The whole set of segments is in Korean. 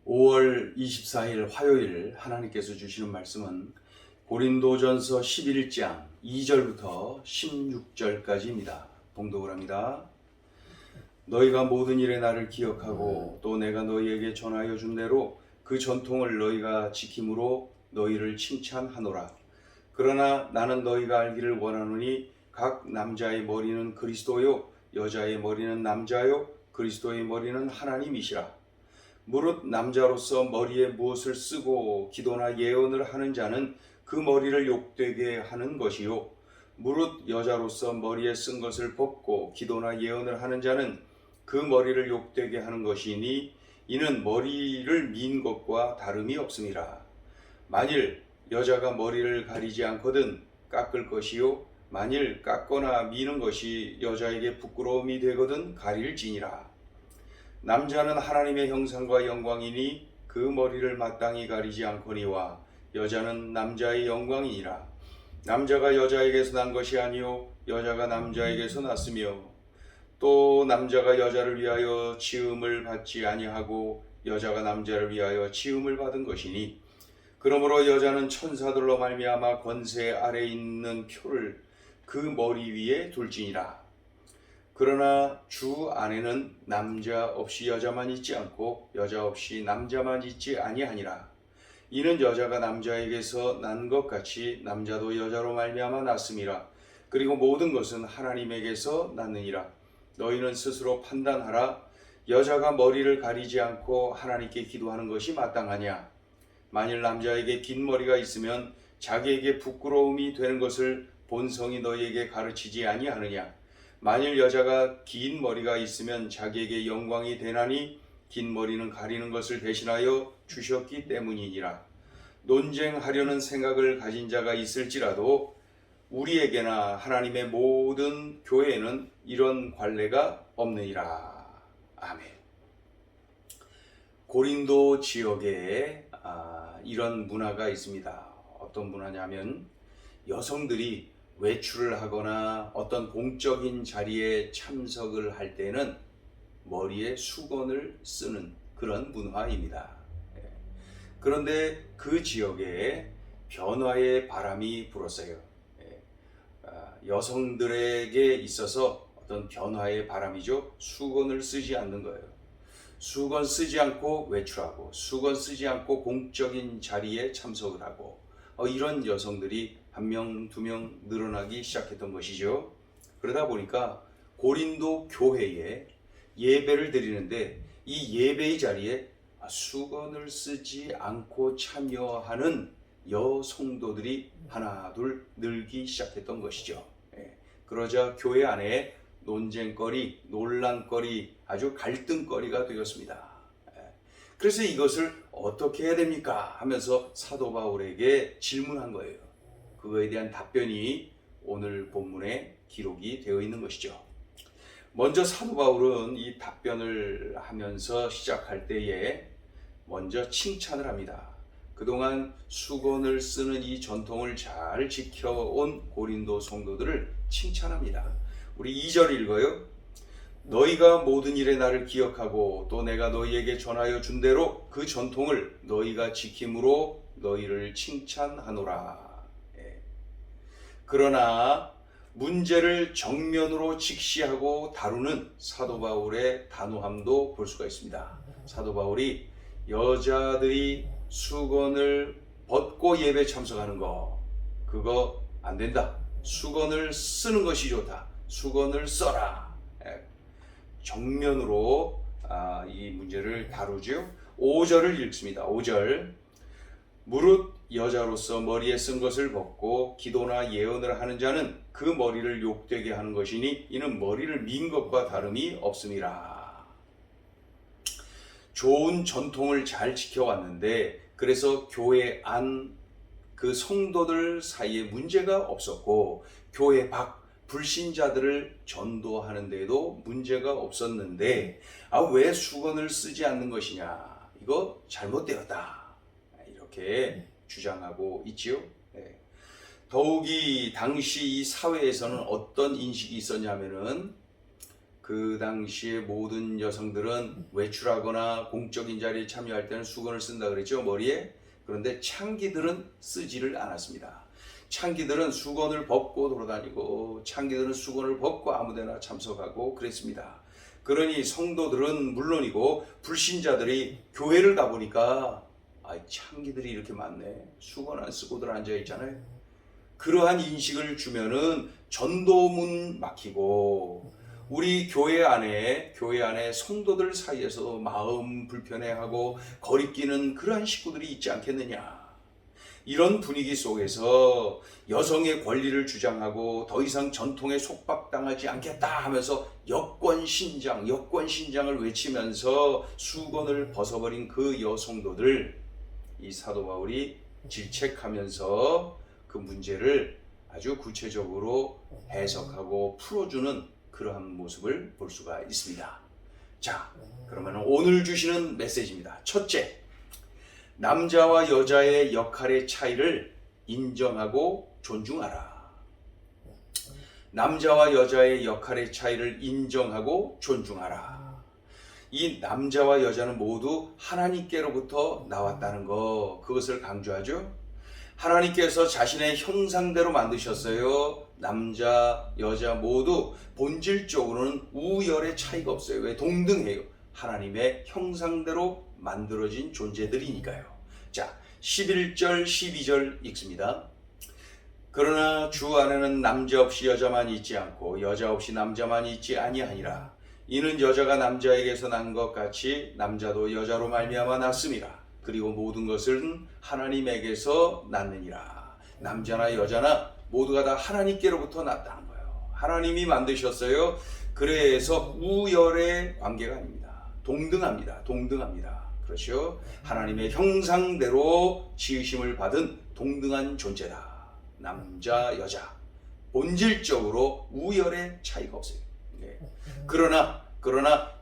5월 24일 화요일 하나님께서 주시는 말씀은 고린도전서 11장 2절부터 16절까지입니다. 봉독을 합니다. 너희가 모든 일에 나를 기억하고 또 내가 너희에게 전하여 준 대로 그 전통을 너희가 지킴으로 너희를 칭찬하노라. 그러나 나는 너희가 알기를 원하노니 각 남자의 머리는 그리스도요 여자의 머리는 남자요 그리스도의 머리는 하나님이시라. 무릇 남자로서 머리에 무엇을 쓰고 기도나 예언을 하는 자는 그 머리를 욕되게 하는 것이요 무릇 여자로서 머리에 쓴 것을 벗고 기도나 예언을 하는 자는 그 머리를 욕되게 하는 것이니 이는 머리를 민 것과 다름이 없음이라. 만일 여자가 머리를 가리지 않거든 깎을 것이요 만일 깎거나 미는 것이 여자에게 부끄러움이 되거든 가릴지니라. 남자는 하나님의 형상과 영광이니 그 머리를 마땅히 가리지 않거니와 여자는 남자의 영광이니라. 남자가 여자에게서 난 것이 아니요 여자가 남자에게서 났으며 또 남자가 여자를 위하여 지음을 받지 아니하고 여자가 남자를 위하여 지음을 받은 것이니 그러므로 여자는 천사들로 말미암아 권세 아래 있는 표를 그 머리 위에 둘지니라. 그러나 주 안에는 남자 없이 여자만 있지 않고 여자 없이 남자만 있지 아니하니라. 이는 여자가 남자에게서 난 것 같이 남자도 여자로 말미암아 났음이라. 그리고 모든 것은 하나님에게서 났느니라. 너희는 스스로 판단하라. 여자가 머리를 가리지 않고 하나님께 기도하는 것이 마땅하냐? 만일 남자에게 긴 머리가 있으면 자기에게 부끄러움이 되는 것을 본성이 너희에게 가르치지 아니하느냐? 만일 여자가 긴 머리가 있으면 자기에게 영광이 되나니 긴 머리는 가리는 것을 대신하여 주셨기 때문이니라. 논쟁하려는 생각을 가진 자가 있을지라도 우리에게나 하나님의 모든 교회에는 이런 관례가 없느니라. 아멘. 고린도 지역에 이런 문화가 있습니다. 어떤 문화냐면 여성들이 외출을 하거나 어떤 공적인 자리에 참석을 할 때는 머리에 수건을 쓰는 그런 문화입니다. 그런데 그 지역에 변화의 바람이 불었어요. 여성들에게 있어서 어떤 변화의 바람이죠. 수건을 쓰지 않는 거예요. 수건 쓰지 않고 외출하고 수건 쓰지 않고 공적인 자리에 참석을 하고 이런 여성들이 한 명, 두 명 늘어나기 시작했던 것이죠. 그러다 보니까 고린도 교회에 예배를 드리는데 이 예배의 자리에 수건을 쓰지 않고 참여하는 여성도들이 하나 둘 늘기 시작했던 것이죠. 그러자 교회 안에 논쟁거리, 논란거리, 아주 갈등거리가 되었습니다. 그래서 이것을 어떻게 해야 됩니까? 하면서 사도 바울에게 질문한 거예요. 그거에 대한 답변이 오늘 본문에 기록이 되어 있는 것이죠. 먼저 사도 바울은 이 답변을 하면서 시작할 때에 먼저 칭찬을 합니다. 그동안 수건을 쓰는 이 전통을 잘 지켜온 고린도 성도들을 칭찬합니다. 우리 2절 읽어요. 너희가 모든 일에 나를 기억하고 또 내가 너희에게 전하여 준 대로 그 전통을 너희가 지킴으로 너희를 칭찬하노라. 그러나 문제를 정면으로 직시하고 다루는 사도 바울의 단호함도 볼 수가 있습니다. 사도 바울이 여자들이 수건을 벗고 예배 참석하는 거 그거 안 된다. 수건을 쓰는 것이 좋다. 수건을 써라. 정면으로 이 문제를 다루죠. 5절을 읽습니다. 5절 무릇 여자로서 머리에 쓴 것을 벗고 기도나 예언을 하는 자는 그 머리를 욕되게 하는 것이니 이는 머리를 민 것과 다름이 없음이라. 좋은 전통을 잘 지켜왔는데 그래서 교회 안 그 성도들 사이에 문제가 없었고 교회 밖 불신자들을 전도하는 데에도 문제가 없었는데 왜 수건을 쓰지 않는 것이냐? 이거 잘못되었다. 이렇게 주장하고 있지요. 더욱이 당시 이 사회에서는 어떤 인식이 있었냐면은 그 당시에 모든 여성들은 외출하거나 공적인 자리에 참여할 때는 수건을 쓴다 그랬죠, 머리에. 그런데 창기들은 쓰지를 않았습니다. 창기들은 수건을 벗고 돌아다니고 창기들은 수건을 벗고 아무데나 참석하고 그랬습니다. 그러니 성도들은 물론이고 불신자들이 교회를 가보니까 창기들이 이렇게 많네, 수건 안 쓰고들 앉아있잖아요. 그러한 인식을 주면은 전도문 막히고 우리 교회 안에 성도들 사이에서 마음 불편해하고 거리끼는 그러한 식구들이 있지 않겠느냐. 이런 분위기 속에서 여성의 권리를 주장하고 더 이상 전통에 속박당하지 않겠다 하면서 여권신장을 외치면서 수건을 벗어버린 그 여성도들, 이 사도 바울이 질책하면서 그 문제를 아주 구체적으로 해석하고 풀어주는 그러한 모습을 볼 수가 있습니다. 자, 그러면 오늘 주시는 메시지입니다. 첫째, 남자와 여자의 역할의 차이를 인정하고 존중하라. 남자와 여자의 역할의 차이를 인정하고 존중하라. 이 남자와 여자는 모두 하나님께로부터 나왔다는 거, 그것을 강조하죠. 하나님께서 자신의 형상대로 만드셨어요. 남자, 여자 모두 본질적으로는 우열의 차이가 없어요. 왜? 동등해요. 하나님의 형상대로 만들어진 존재들이니까요. 자, 11절, 12절 읽습니다. 그러나 주 안에는 남자 없이 여자만 있지 않고 여자 없이 남자만 있지 아니하니라. 이는 여자가 남자에게서 난 것 같이 남자도 여자로 말미암아 났음이라. 그리고 모든 것은 하나님에게서 났느니라. 남자나 여자나 모두가 다 하나님께로부터 났다는 거예요. 하나님이 만드셨어요. 그래서 우열의 관계가 아닙니다. 동등합니다. 그렇죠? 하나님의 형상대로 지으심을 받은 동등한 존재다. 남자, 여자. 본질적으로 우열의 차이가 없어요. 네. 그러나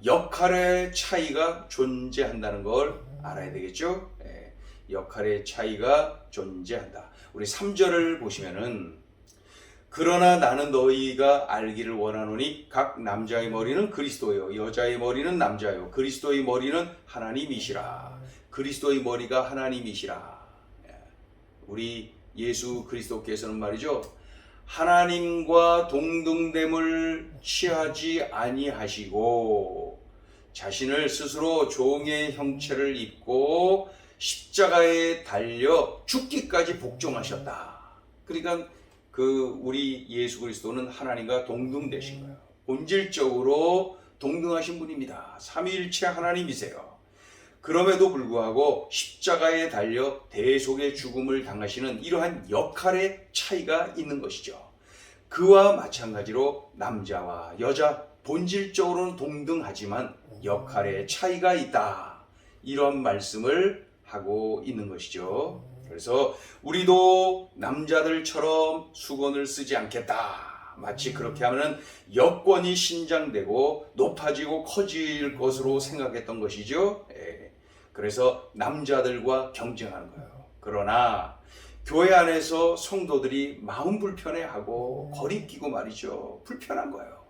역할의 차이가 존재한다는 걸 알아야 되겠죠? 네. 역할의 차이가 존재한다. 우리 3절을 보시면은, 그러나 나는 너희가 알기를 원하노니 각 남자의 머리는 그리스도요 여자의 머리는 남자요 그리스도의 머리는 하나님이시라. 그리스도의 머리가 하나님이시라. 우리 예수 그리스도께서는 말이죠, 하나님과 동등됨을 취하지 아니하시고 자신을 스스로 종의 형체를 입고 십자가에 달려 죽기까지 복종하셨다. 그러니까 우리 예수 그리스도는 하나님과 동등되신 거예요. 본질적으로 동등하신 분입니다. 삼위일체 하나님이세요. 그럼에도 불구하고 십자가에 달려 대속의 죽음을 당하시는 이러한 역할의 차이가 있는 것이죠. 그와 마찬가지로 남자와 여자 본질적으로는 동등하지만 역할의 차이가 있다. 이런 말씀을 하고 있는 것이죠. 그래서 우리도 남자들처럼 수건을 쓰지 않겠다. 마치 그렇게 하면 여권이 신장되고 높아지고 커질 것으로 생각했던 것이죠. 그래서 남자들과 경쟁하는 거예요. 그러나 교회 안에서 성도들이 마음 불편해하고 거리끼고 말이죠. 불편한 거예요.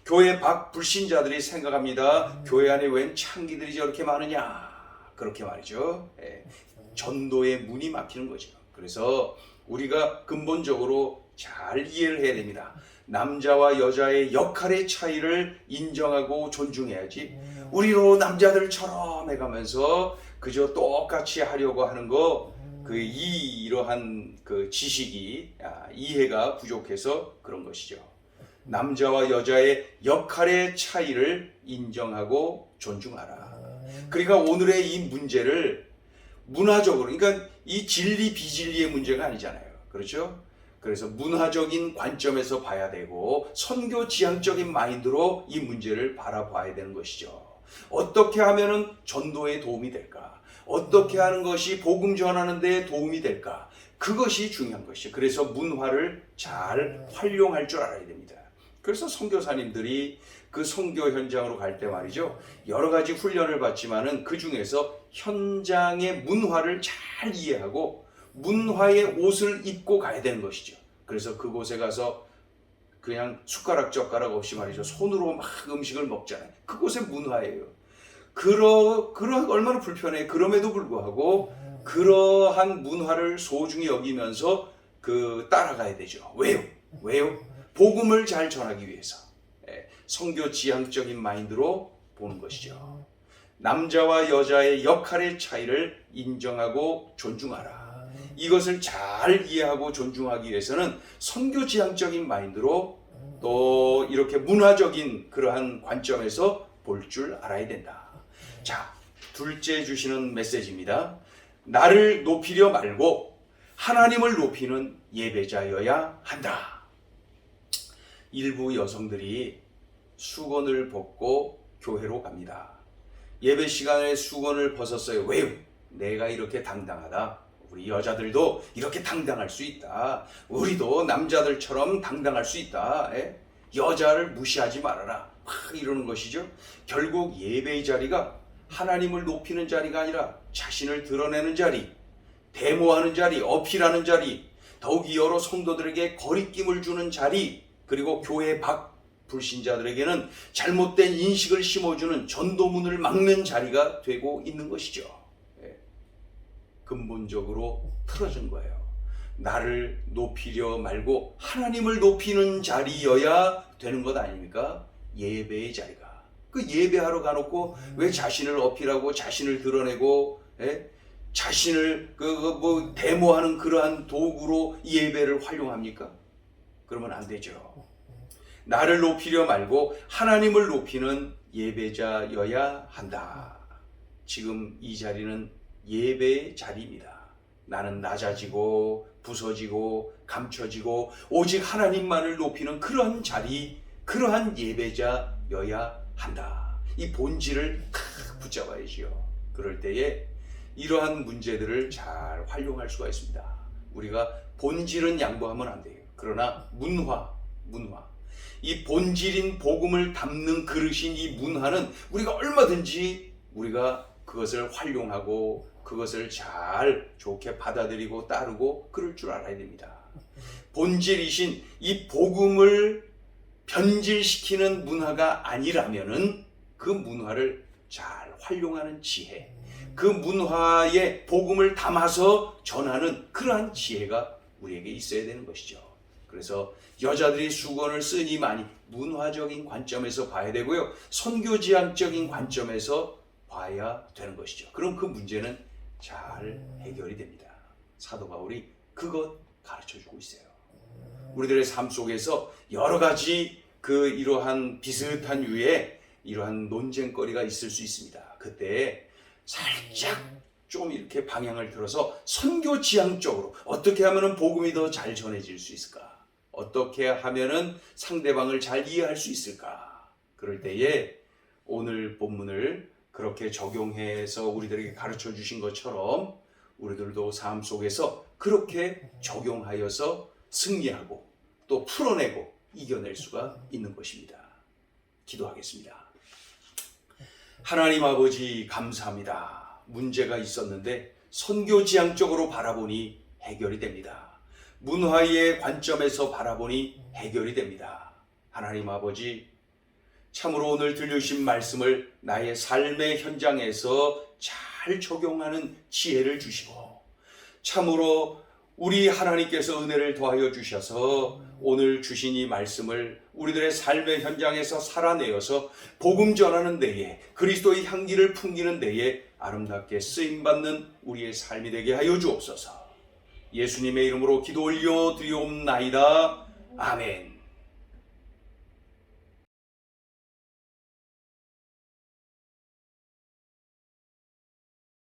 교회 밖 불신자들이 생각합니다. 교회 안에 웬 창기들이 저렇게 많으냐. 그렇게 말이죠. 전도의 문이 막히는 거죠. 그래서 우리가 근본적으로 잘 이해를 해야 됩니다. 남자와 여자의 역할의 차이를 인정하고 존중해야지, 우리로 남자들처럼 해가면서 그저 똑같이 하려고 하는 거, 이러한 지식이, 이해가 부족해서 그런 것이죠. 남자와 여자의 역할의 차이를 인정하고 존중하라. 그러니까 오늘의 이 문제를 문화적으로, 그러니까 이 진리 비진리의 문제가 아니잖아요. 그렇죠? 그래서 문화적인 관점에서 봐야 되고 선교 지향적인 마인드로 이 문제를 바라봐야 되는 것이죠. 어떻게 하면은 전도에 도움이 될까? 어떻게 하는 것이 복음 전하는 데 도움이 될까? 그것이 중요한 것이죠. 그래서 문화를 잘 활용할 줄 알아야 됩니다. 그래서 선교사님들이 그 선교 현장으로 갈 때 말이죠, 여러 가지 훈련을 받지만은 그 중에서 현장의 문화를 잘 이해하고 문화의 옷을 입고 가야 되는 것이죠. 그래서 그곳에 가서 그냥 숟가락 젓가락 없이 말이죠. 손으로 막 음식을 먹잖아요. 그곳의 문화예요. 얼마나 불편해. 그럼에도 불구하고 그러한 문화를 소중히 여기면서 따라가야 되죠. 왜요? 복음을 잘 전하기 위해서. 선교 지향적인 마인드로 보는 것이죠. 남자와 여자의 역할의 차이를 인정하고 존중하라. 이것을 잘 이해하고 존중하기 위해서는 선교 지향적인 마인드로 또 이렇게 문화적인 그러한 관점에서 볼 줄 알아야 된다. 자, 둘째 주시는 메시지입니다. 나를 높이려 말고 하나님을 높이는 예배자여야 한다. 일부 여성들이 수건을 벗고 교회로 갑니다. 예배 시간에 수건을 벗었어요. 왜요? 내가 이렇게 당당하다. 우리 여자들도 이렇게 당당할 수 있다. 우리도 남자들처럼 당당할 수 있다. 여자를 무시하지 말아라. 이러는 것이죠. 결국 예배의 자리가 하나님을 높이는 자리가 아니라 자신을 드러내는 자리, 데모하는 자리, 어필하는 자리, 더욱이 여러 성도들에게 거리낌을 주는 자리, 그리고 교회 밖 불신자들에게는 잘못된 인식을 심어주는 전도문을 막는 자리가 되고 있는 것이죠. 근본적으로 틀어진 거예요. 나를 높이려 말고 하나님을 높이는 자리여야 되는 것 아닙니까? 예배의 자리가. 그 예배하러 가놓고 왜 자신을 어필하고 자신을 드러내고 자신을 데모하는 그러한 도구로 예배를 활용합니까? 그러면 안 되죠. 나를 높이려 말고 하나님을 높이는 예배자여야 한다. 지금 이 자리는 예배의 자리입니다. 나는 낮아지고 부서지고 감춰지고 오직 하나님만을 높이는 그러한 자리, 그러한 예배자여야 한다. 이 본질을 붙잡아야지요. 그럴 때에 이러한 문제들을 잘 활용할 수가 있습니다. 우리가 본질은 양보하면 안 돼요. 그러나 문화, 이 본질인 복음을 담는 그릇인 이 문화는 우리가 얼마든지 우리가 그것을 활용하고 그것을 잘 좋게 받아들이고 따르고 그럴 줄 알아야 됩니다. 본질이신 이 복음을 변질시키는 문화가 아니라면은 그 문화를 잘 활용하는 지혜, 그 문화에 복음을 담아서 전하는 그러한 지혜가 우리에게 있어야 되는 것이죠. 그래서 여자들이 수건을 쓰니만이 문화적인 관점에서 봐야 되고요. 선교지향적인 관점에서 봐야 되는 것이죠. 그럼 그 문제는 잘 해결이 됩니다. 사도 바울이 그것 가르쳐주고 있어요. 우리들의 삶 속에서 여러 가지 이러한 비슷한 유의 이러한 논쟁거리가 있을 수 있습니다. 그때 살짝 좀 이렇게 방향을 들어서 선교 지향적으로 어떻게 하면 복음이 더 잘 전해질 수 있을까? 어떻게 하면 상대방을 잘 이해할 수 있을까? 그럴 때에 오늘 본문을 그렇게 적용해서 우리들에게 가르쳐 주신 것처럼 우리들도 삶 속에서 그렇게 적용하여서 승리하고 또 풀어내고 이겨낼 수가 있는 것입니다. 기도하겠습니다. 하나님 아버지 감사합니다. 문제가 있었는데 선교지향적으로 바라보니 해결이 됩니다. 문화의 관점에서 바라보니 해결이 됩니다. 하나님 아버지, 참으로 오늘 들려주신 말씀을 나의 삶의 현장에서 잘 적용하는 지혜를 주시고, 참으로 우리 하나님께서 은혜를 더하여 주셔서 오늘 주신 이 말씀을 우리들의 삶의 현장에서 살아내어서 복음 전하는 데에, 그리스도의 향기를 풍기는 데에 아름답게 쓰임받는 우리의 삶이 되게 하여 주옵소서. 예수님의 이름으로 기도 올려 드리옵나이다. 아멘.